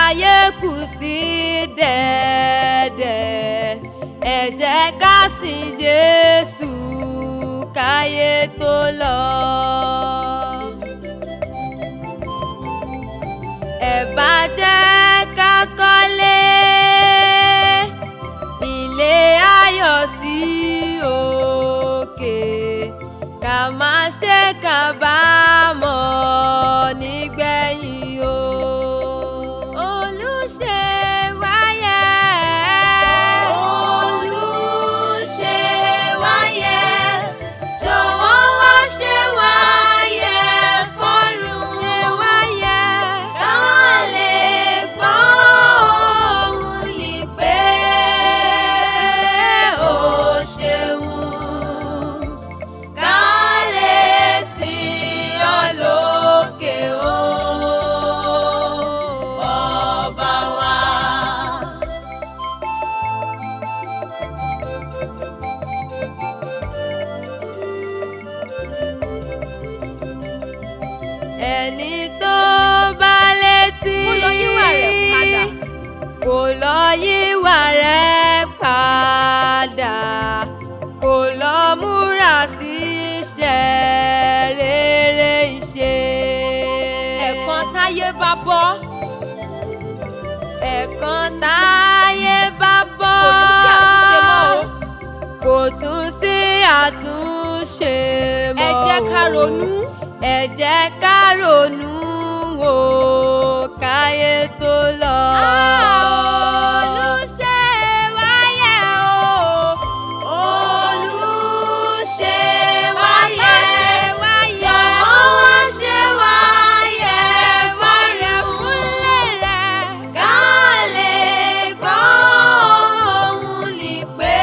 ayé kù sí dẹ̀dẹ̀ ẹ jẹ́ ká sìn Jésù káyé tó lọ. ẹ bá jẹ́ ká kọ́lé ilé ayọ̀ sí òkè ká má ṣe kábàámọ̀ nígbẹ̀yìn o. ẹni tó bá létí kó lọ yíwà rẹ̀ padà kó lọ múra síṣẹ́ rere ìṣe. ẹ̀kan táyé bá bọ́ ẹ̀kan táyé bá bọ́ kò tún sí àtúnṣe mọ́. ẹ jẹ́ ká ronú. ẹ jẹ́ ká ronú wò káyé tó lọ. Olùṣe wáyé o, Olùṣe wáyé, jọ̀wọ́ wá ṣe wáyé fọ́rẹ̀ fúnlẹ̀ rẹ̀ ká lè gbọ́ òun ní pé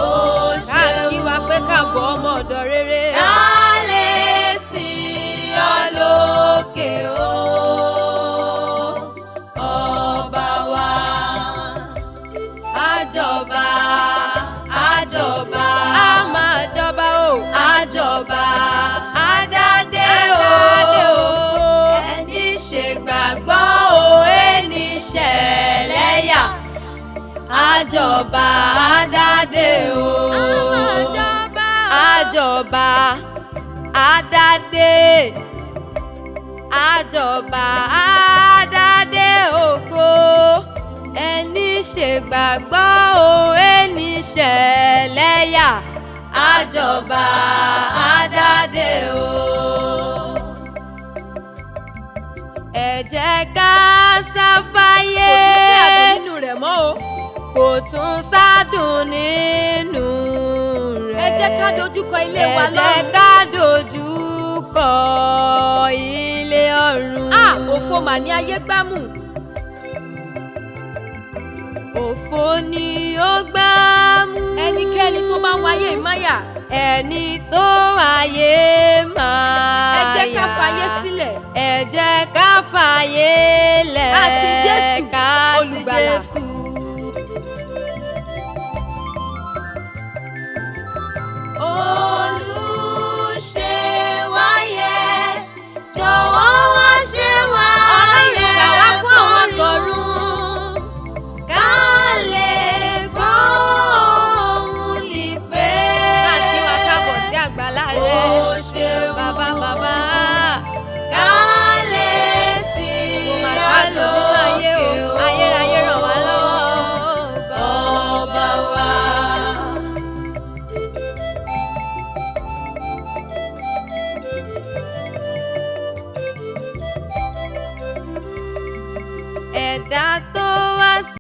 ó ṣeun. ká kí wa pé ká bọ́ ọmọ ọ̀dọ̀ rere. Àjọba, àjọba, a máa jọba o. Àjọba, àdádé o. Ẹni ṣègbàgbọ́ o, ẹni ṣẹlẹ́yà. Àjọba, àdádé o. Àjọba, àdádé. Àjọba, àdádé ògo. Ẹni ṣègbàgbọ́ o, ẹni ṣẹlẹ́yà. Àjọba, àdádé o. ẹ jẹ́ ká sáfáyé. kò tún sí àdùn nínú rẹ̀ mọ́ o. kò tún sádùn nínú rẹ̀. ẹ jẹ́ ká dojúkọ ilé wa lọ́run. ẹ jẹ́ ká dojúkọ ilé ọ̀run. òfo mà ní ayé gbámù. òfo ni ó gbámú. ẹnikẹ́ni tó bá ń wáyé ìmáyà. ẹni tó wáyé máa yà. ẹ jẹ́ ká fàyè sílẹ̀. ẹ jẹ́ ká fàyè lẹ̀. ká sí Jésù olùgbàlà. Olùṣe wáyé, jọ̀wọ́ wá ṣe wáyé fún àwọn tọ̀run ká lè gbọ́ òun ní pé. ká kí wa káàbọ̀ sí àgbàlá rẹ̀. ó ṣe bàbá bàbá ká lè sí lókè o. ayérayé ràn wá lọ́wọ́ ọba wa. ẹ̀dá tó